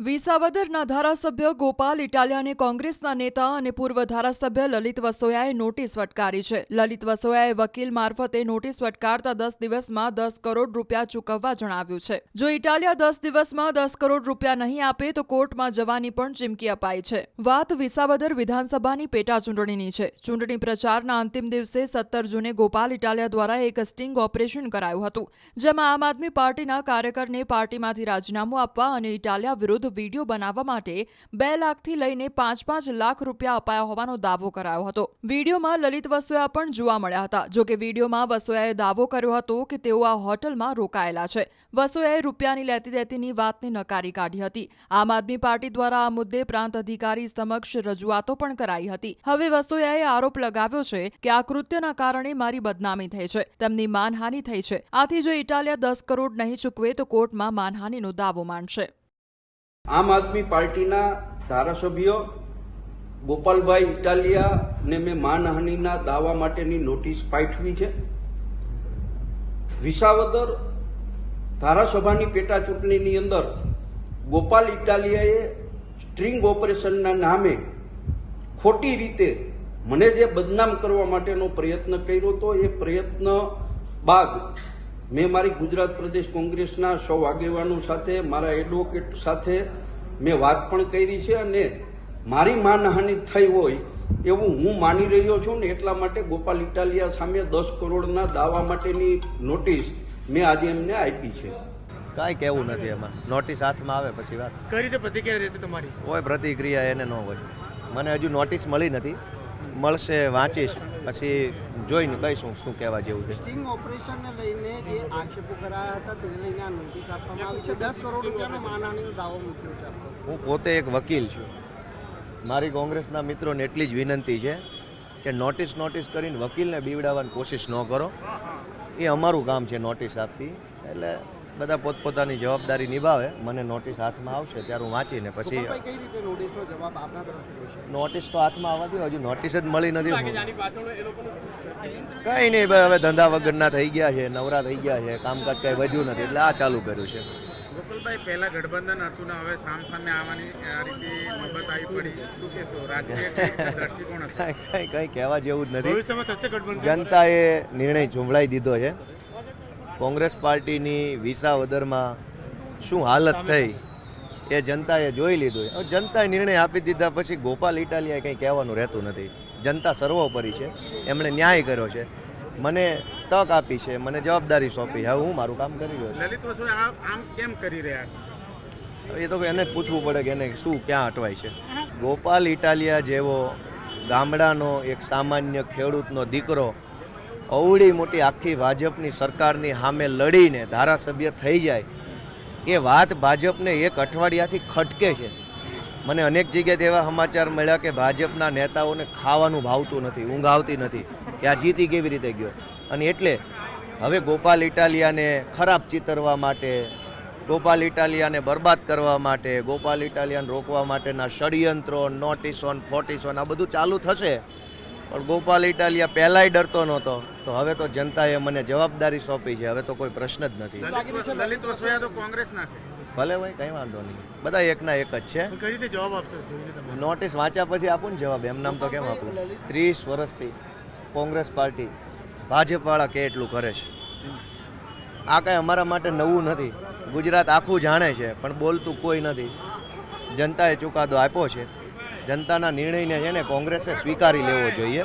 વિસાવદરના ધારાસભ્ય ગોપાલ ઇટાલિયાને કોંગ્રેસના નેતા અને પૂર્વ ધારાસભ્ય લલિત વસોયાએ નોટિસ ફટકારી છે. લલિત વસોયાએ વકીલ મારફતે નોટિસ ફટકારતા 10 દિવસમાં 10 કરોડ રૂપિયા ચૂકવવા જણાવ્યું છે. જો ઇટાલિયા 10 દિવસમાં 10 કરોડ રૂપિયા નહીં આપે તો કોર્ટમાં જવાની પણ ચીમકી અપાઈ છે. વાત વિસાવદર વિધાનસભાની પેટા ચૂંટણીની છે. ચૂંટણી પ્રચારના અંતિમ દિવસે 17 જૂને ગોપાલ ઇટાલિયા દ્વારા એક સ્ટિંગ ઓપરેશન કરાયું હતું, જેમાં આમ આદમી પાર્ટીના કાર્યકરને પાર્ટીમાંથી રાજીનામું આપવા અને ઇટાલિયા વિરુદ્ધ વિડીયો બનાવવા માટે 2 લાખથી લઈને 5-5 લાખ રૂપિયા અપાયા હોવાનો દાવો કરાયો હતો. વિડીયોમાં લલિત વસોયા પણ જોવા મળ્યા હતા. જોકે વિડીયોમાં વસોયાએ દાવો કર્યો હતો કે તેઓ આ હોટલમાં રોકાયેલા છે. વસોયાએ રૂપિયાની લેતી દેતીની વાતને નકારી કાઢી હતી. આમ આદમી પાર્ટી દ્વારા આ મુદ્દે પ્રાંત અધિકારી સમક્ષ રજૂઆતો પણ કરાઈ હતી. હવે વસોયાએ આરોપ લગાવ્યો છે કે આ કૃત્યના કારણે મારી બદનામી થઈ છે, તેમની માનહાનિ થઈ છે. આથી જો ઇટાલિયા 10 કરોડ નહીં ચૂકવે તો કોર્ટમાં માનહાનિનો દાવો માંડશે. આમ આદમી પાર્ટીના ધારાસભ્ય ગોપાલભાઈ ઇટાલિયાને મેં માનહાનિના દાવા માટેની નોટિસ પાઠવી છે. વિસાવદર ધારાસભાની પેટા ચૂંટણીની અંદર ગોપાલ ઇટાલિયાએ સ્ટ્રિંગ ઓપરેશનના નામે ખોટી રીતે મને જે બદનામ કરવા માટેનો પ્રયત્ન કર્યો હતો, એ પ્રયત્ન બાદ મેં મારી ગુજરાત પ્રદેશ કોંગ્રેસના સૌ આગેવાનો સાથે, મારા એડવોકેટ સાથે મેં વાત પણ કરી છે અને મારી માનહાનિ થઈ હોય એવું હું માની રહ્યો છું ને એટલા માટે ગોપાલ ઇટાલિયા સામે 10 કરોડના દાવા માટેની નોટિસ મેં આજે એમને આપી છે. કાંઈ કહેવું નથી એમાં. નોટિસ હાથમાં આવે પછી વાત. કઈ રીતે પ્રતિક્રિયા રહેશે તમારી? કોઈ પ્રતિક્રિયા એને ન હોય. મને હજુ નોટિસ મળી નથી, મળશે, વાંચીશ, પછી જોઈને કહીશું શું કહેવા જેવું છે. સ્ટિંગ ઓપરેશનને લઈને જે આક્ષેપો કરાયા હતા તેને લઈને આ નોટિસ આપવામાં આવી છે. 10 કરોડ રૂપિયાનો માનહાનિનો દાવો મૂક્યો છે. હું પોતે એક વકીલ છું. મારી કોંગ્રેસના મિત્રોને એટલી જ વિનંતી છે કે નોટિસ કરીને વકીલને બીવડાવવાની કોશિશ ન કરો. એ અમારું કામ છે નોટિસ આપવી. એટલે બધા પોતપોતાની જવાબદારી નિભાવે. મને નોટિસ હાથમાં આવશે ત્યારે હું વાંચીને પછી કઈ રીતે નોટિસનો જવાબ આપના તરફથી રહેશે? નોટિસ તો હાથમાં આવવા દો. હજુ નોટિસ જ મળી નથી. કંઈ નહીં ભાઈ, હવે ધંધા વગરના થઈ ગયા છે, નવરા થઈ ગયા છે, કામકાજ કંઈ વધ્યું નથી એટલે આ ચાલુ કર્યું છે. ગોપાલભાઈ, પહેલા ગઠબંધન હતું ને હવે સામે આવવાની આ રીતે નોબત આવી પડી, શું કહેશો? રાજકીય દ્રષ્ટિકોણ કંઈ કહેવા જેવું જ નથી. ભવિષ્યમાં થશે ગઠબંધન? જનતાએ નિર્ણય ઝુંભળાઈ દીધો છે. કોંગ્રેસ પાર્ટીની વિસાવદરમાં શું હાલત થઈ એ જનતાએ જોઈ લીધું. હવે જનતાએ નિર્ણય આપી દીધા પછી ગોપાલ ઇટાલિયાએ કંઈ કહેવાનું રહેતું નથી. જનતા સર્વોપરી છે, એમણે ન્યાય કર્યો છે, મને તક આપી છે, મને જવાબદારી સોંપી. હવે હું મારું કામ કરી રહ્યો છું. લલિત વસોયા આમ કેમ કરી રહ્યા છે? એ તો એને જ પૂછવું પડે કે એને શું ક્યાં અટવાય છે. ગોપાલ ઇટાલિયા જેવો ગામડાનો એક સામાન્ય ખેડૂતનો દીકરો અવળી મોટી આખી ભાજપની સરકારની સામે લડીને ધારાસભ્ય થઈ જાય, એ વાત ભાજપને એક અઠવાડિયાથી ખટકે છે. મને અનેક જગ્યાએ એવા સમાચાર મળ્યા કે ભાજપના નેતાઓને ખાવાનું ભાવતું નથી, ઊંઘ આવતી નથી કે આ જીતી કેવી રીતે ગયો. અને એટલે હવે ગોપાલ ઇટાલિયાને ખરાબ ચિતરવા માટે, ગોપાલ ઇટાલિયાને બરબાદ કરવા માટે, ગોપાલ ઇટાલિયાને રોકવા માટેના ષડયંત્રો, નોટિસો, ફોટિસો આ બધું ચાલુ થશે. પણ ગોપાલ ઇટાલિયા પહેલાંય ડરતો નહોતો, તો હવે તો જનતાએ મને જવાબદારી સોંપી છે. હવે તો કોઈ પ્રશ્ન જ નથી. લલિત વસોયા તો કોંગ્રેસના છે. ભલે ભાઈ, કંઈ વાંધો નહીં. બધા એકના એક જ છે. કઈ રીતે જવાબ આપશો? નોટિસ વાંચ્યા પછી આપું ને જવાબ. એમ નામ તો કેમ આપું? 30 વર્ષથી કોંગ્રેસ પાર્ટી ભાજપવાળા કે એટલું કરે છે. આ કાંઈ અમારા માટે નવું નથી. ગુજરાત આખું જાણે છે, પણ બોલતું કોઈ નથી. જનતાએ ચુકાદો આપ્યો છે. જનતાના નિર્ણયને છે ને કોંગ્રેસે સ્વીકારી લેવો જોઈએ.